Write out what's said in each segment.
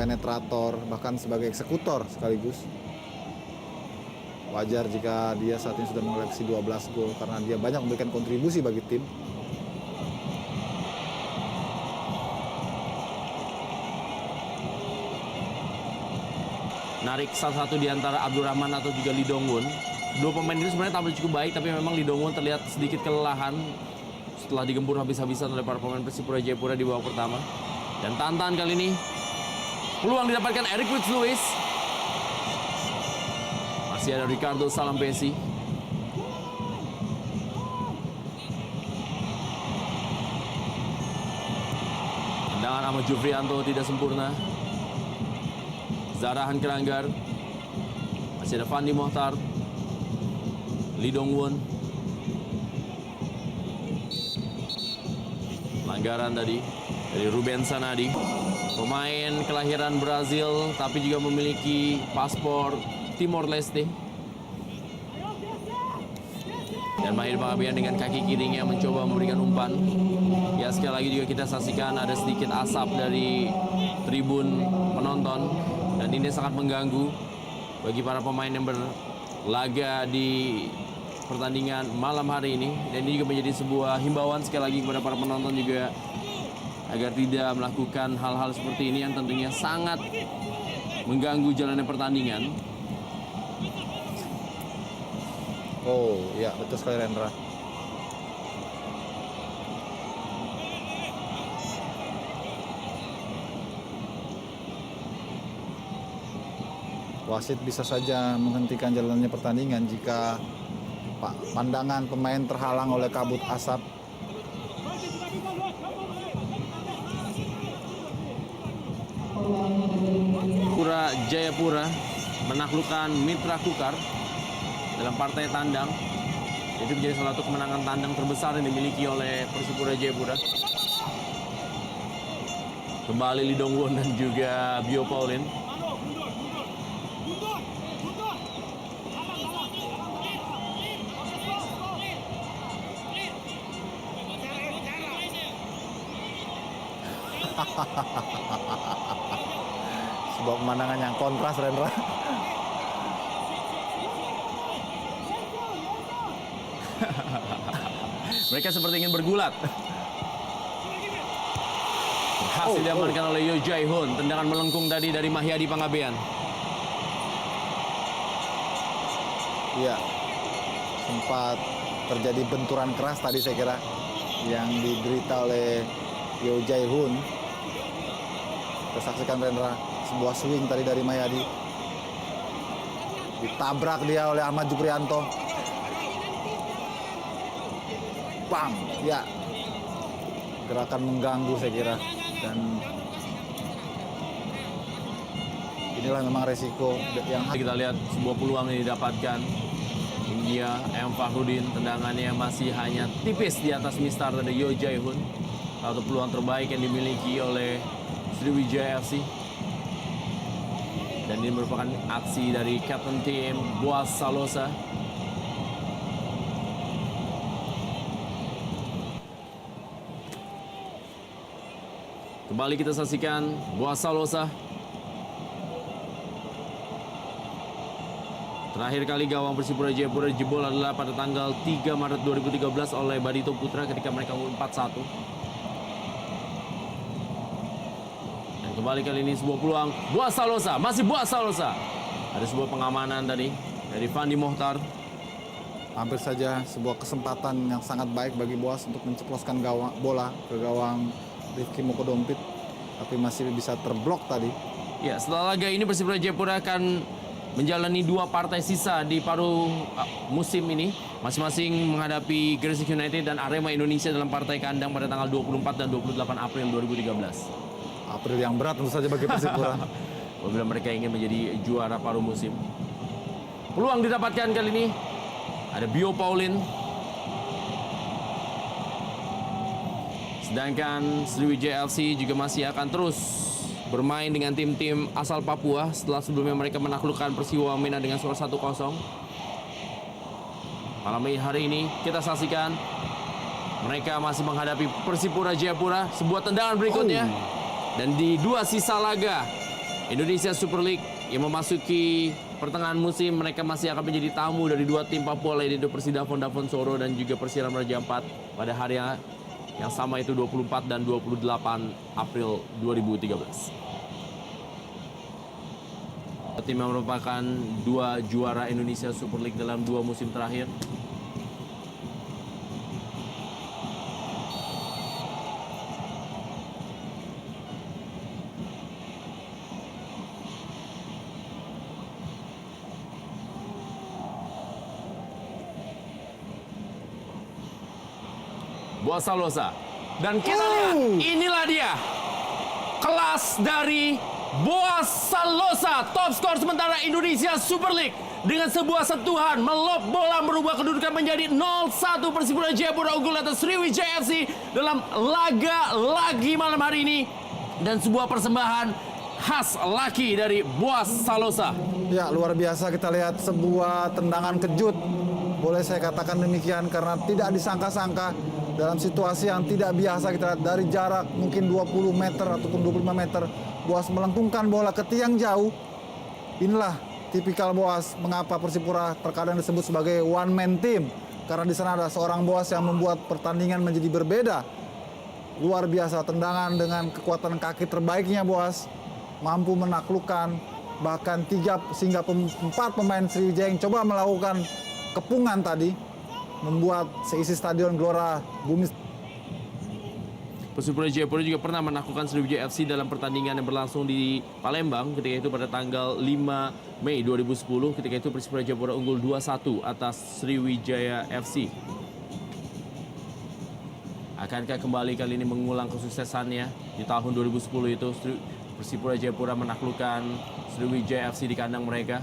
penetrator, bahkan sebagai eksekutor sekaligus. Wajar jika dia saat ini sudah mengoleksi 12 gol karena dia banyak memberikan kontribusi bagi tim. Narik salah satu di antara Abdurrahman atau juga Lee Dong-won. Dua pemain ini sebenarnya tampil cukup baik, tapi memang Lee Dong-won terlihat sedikit kelelahan setelah digempur habis-habisan oleh para pemain Persipura Jayapura di babak pertama. Dan tantangan kali ini peluang didapatkan Eric Wits-Lewis. Masih ada Ricardo Salampesi. Tendangan Ahmad Jufrianto tidak sempurna. Zarahan Keranggar. Masih ada Fandi Mohtar. Lee Dong-won. Pelanggaran tadi dari Ruben Sanadi. Pemain kelahiran Brazil tapi juga memiliki paspor Timor Leste. Dan Mahir Pangabean dengan kaki kirinya mencoba memberikan umpan. Ya, sekali lagi juga kita saksikan ada sedikit asap dari tribun penonton. Dan ini sangat mengganggu bagi para pemain yang berlaga di pertandingan malam hari ini. Dan ini juga menjadi sebuah himbauan sekali lagi kepada para penonton juga agar tidak melakukan hal-hal seperti ini yang tentunya sangat mengganggu jalannya pertandingan. Oh, ya betul sekali Rendra. Wasit bisa saja menghentikan jalannya pertandingan jika pandangan pemain terhalang oleh kabut asap. Persipura Jayapura menaklukkan Mitra Kukar dalam partai tandang. Itu menjadi salah satu kemenangan tandang terbesar yang dimiliki oleh Persipura Jayapura. Kembali Lee Dong-won dan juga Bio Paulin. Sebuah pemandangan yang kontras, Rendra. Mereka seperti ingin bergulat. Berhasil diamankan oleh Yo Jae-hoon. Tendangan melengkung tadi dari Mahyadi Pangabean. Iya, sempat terjadi benturan keras tadi saya kira yang diderita oleh Yo Jae-hoon. Kita saksikan Rendra, sebuah swing tadi dari Mahyadi. Ditabrak dia oleh Ahmad Jufrianto. Bang, ya. Gerakan mengganggu saya kira. Dan inilah memang resiko yang kita lihat sebuah peluang yang didapatkan. India M. Fahrudin, tendangannya masih hanya tipis di atas mistar dari Yo Jae-hoon. Satu peluang terbaik yang dimiliki oleh Sriwijaya FC. Dan ini merupakan aksi dari Captain Team Boaz Salosa. Kembali kita saksikan Boaz Salosa. Terakhir kali gawang Persipura Jayapura jebol adalah pada tanggal 3 Maret 2013 oleh Barito Putra ketika mereka unggul 4-1. Dan kembali kali ini sebuah peluang Boaz Salosa, masih Boaz Salosa. Ada sebuah pengamanan tadi dari Fandi Mohtar. hampir saja sebuah kesempatan yang sangat baik bagi Boaz untuk menceploskan bola ke gawang Rifki Mokodompit, tapi masih bisa terblok tadi. Ya, setelah laga ini Persipura Jayapura akan menjalani 2 partai sisa di paruh musim ini, masing-masing menghadapi Gresik United dan Arema Indonesia dalam partai kandang pada tanggal 24 dan 28 April 2013. April yang berat tentu saja bagi Persipura. Apabila mereka ingin menjadi juara paruh musim. Peluang didapatkan kali ini. Ada Bio Paulin. Sedangkan Sriwijaya FC juga masih akan terus bermain dengan tim-tim asal Papua setelah sebelumnya mereka menaklukkan Persiwa Wamena dengan skor 1-0. Malam hari ini kita saksikan mereka masih menghadapi Persipura Jayapura. Sebuah tendangan berikutnya. Dan di 2 sisa laga Indonesia Super League yang memasuki pertengahan musim, mereka masih akan menjadi tamu dari dua tim Papua, yaitu Persidafon Davon Soro dan juga Persiram Raja Ampat pada hari yang sama, itu 24 dan 28 April 2013. Tim yang merupakan dua juara Indonesia Super League dalam 2 musim terakhir. Boa Salosa. Dan kita lihat, inilah dia kelas dari Boa Salosa, top skor sementara Indonesia Super League. Dengan sebuah sentuhan, melop bola merubah kedudukan menjadi 0-1. Persipura Jayapura unggul atas Sriwijaya FC dalam laga lagi malam hari ini. Dan sebuah persembahan khas laki dari Boa Salosa. Ya, luar biasa kita lihat sebuah tendangan kejut. Boleh saya katakan demikian karena tidak disangka-sangka. Dalam situasi yang tidak biasa kita lihat dari jarak mungkin 20 meter ataupun 25 meter, Boas melengkungkan bola ke tiang jauh. Inilah tipikal Boas, mengapa Persipura terkadang disebut sebagai one man team, karena di sana ada seorang Boas yang membuat pertandingan menjadi berbeda. Luar biasa tendangan dengan kekuatan kaki terbaiknya Boas, mampu menaklukkan bahkan 3 hingga 4 pemain Sriwijaya yang coba melakukan kepungan tadi, membuat seisi stadion Gelora Bumi. Persipura Jayapura juga pernah menaklukkan Sriwijaya FC dalam pertandingan yang berlangsung di Palembang ketika itu pada tanggal 5 Mei 2010. Ketika itu Persipura Jayapura unggul 2-1 atas Sriwijaya FC. Akankah kembali kali ini mengulang kesuksesannya di tahun 2010 itu? Persipura Jayapura menaklukkan Sriwijaya FC di kandang mereka.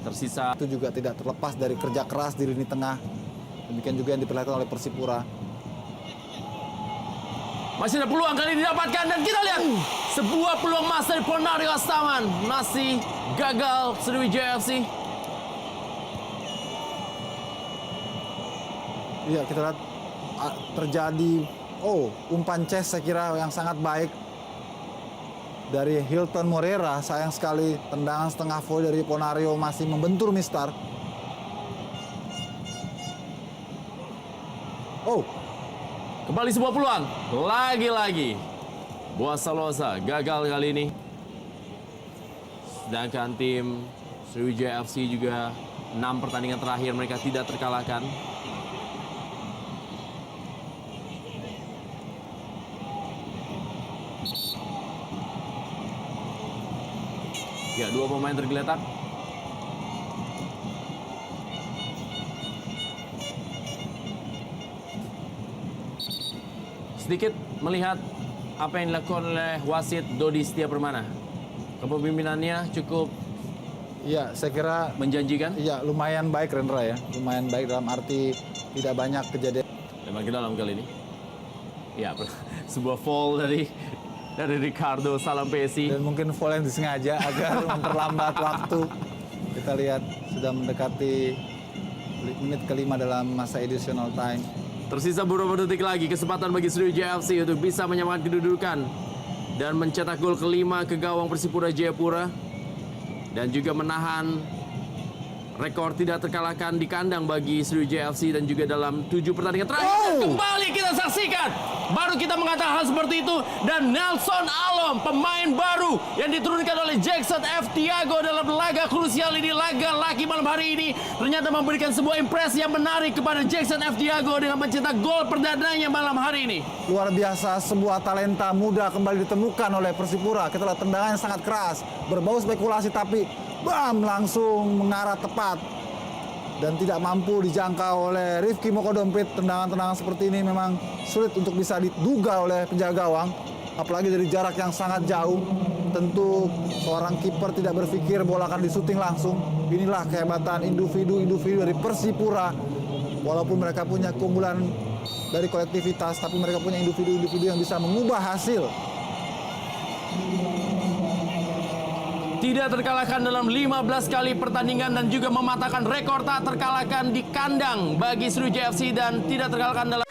Tersisa itu juga tidak terlepas dari kerja keras di lini tengah. Demikian juga yang diperlihatkan oleh Persipura. Masih ada peluang kali ini didapatkan dan kita lihat sebuah peluang emas dari Ponario Astaman. Masih gagal Sriwijaya FC. Iya, kita lihat terjadi umpan chest saya kira yang sangat baik dari Hilton Moreira. Sayang sekali tendangan setengah volley dari Ponario masih membentur Mistar. Kembali sebuah peluang. Lagi-lagi Boa Salosa gagal kali ini. Sedangkan tim Sriwijaya FC juga 6 pertandingan terakhir mereka tidak terkalahkan. Ya, 2 pemain tergeletak. Sedikit melihat apa yang dilakukan oleh wasit Dodi Setia Permana. Kepemimpinannya cukup Saya kira menjanjikan. Lumayan baik Rendra ya. Lumayan baik dalam arti tidak banyak kejadian. Memang ke dalam kali ini. Ya, sebuah foul dari Ricardo Salampesi. Dan mungkin foul yang disengaja agar memperlambat waktu. Kita lihat sudah mendekati menit ke-5 dalam masa additional time. Tersisa beberapa detik lagi, kesempatan bagi Sriwijaya FC untuk bisa menyamakan kedudukan dan mencetak gol ke-5 ke gawang Persipura Jayapura dan juga menahan rekor tidak terkalahkan di kandang bagi Sriwijaya FC dan juga dalam 7 pertandingan terakhir. Kembali kita saksikan, baru kita mengatakan hal seperti itu, dan Nelson Alom, pemain baru yang diturunkan oleh Jackson F. Tiago dalam laga krusial ini, laga laki malam hari ini, ternyata memberikan sebuah impresi yang menarik kepada Jackson F. Tiago dengan mencetak gol perdananya malam hari ini. Luar biasa, sebuah talenta muda kembali ditemukan oleh Persipura. Kita lihat tendangan yang sangat keras, berbau spekulasi tapi langsung mengarah tepat dan tidak mampu dijangkau oleh Rifki Mokodompit. Tendangan-tendangan seperti ini memang sulit untuk bisa diduga oleh penjaga gawang, apalagi dari jarak yang sangat jauh. Tentu seorang kiper tidak berpikir bola akan disuting langsung. Inilah kehebatan individu-individu dari Persipura. Walaupun mereka punya keunggulan dari kolektivitas, tapi mereka punya individu-individu yang bisa mengubah hasil. Tidak terkalahkan dalam 15 kali pertandingan dan juga mematahkan rekor tak terkalahkan di kandang bagi Sriwijaya FC dan tidak terkalahkan dalam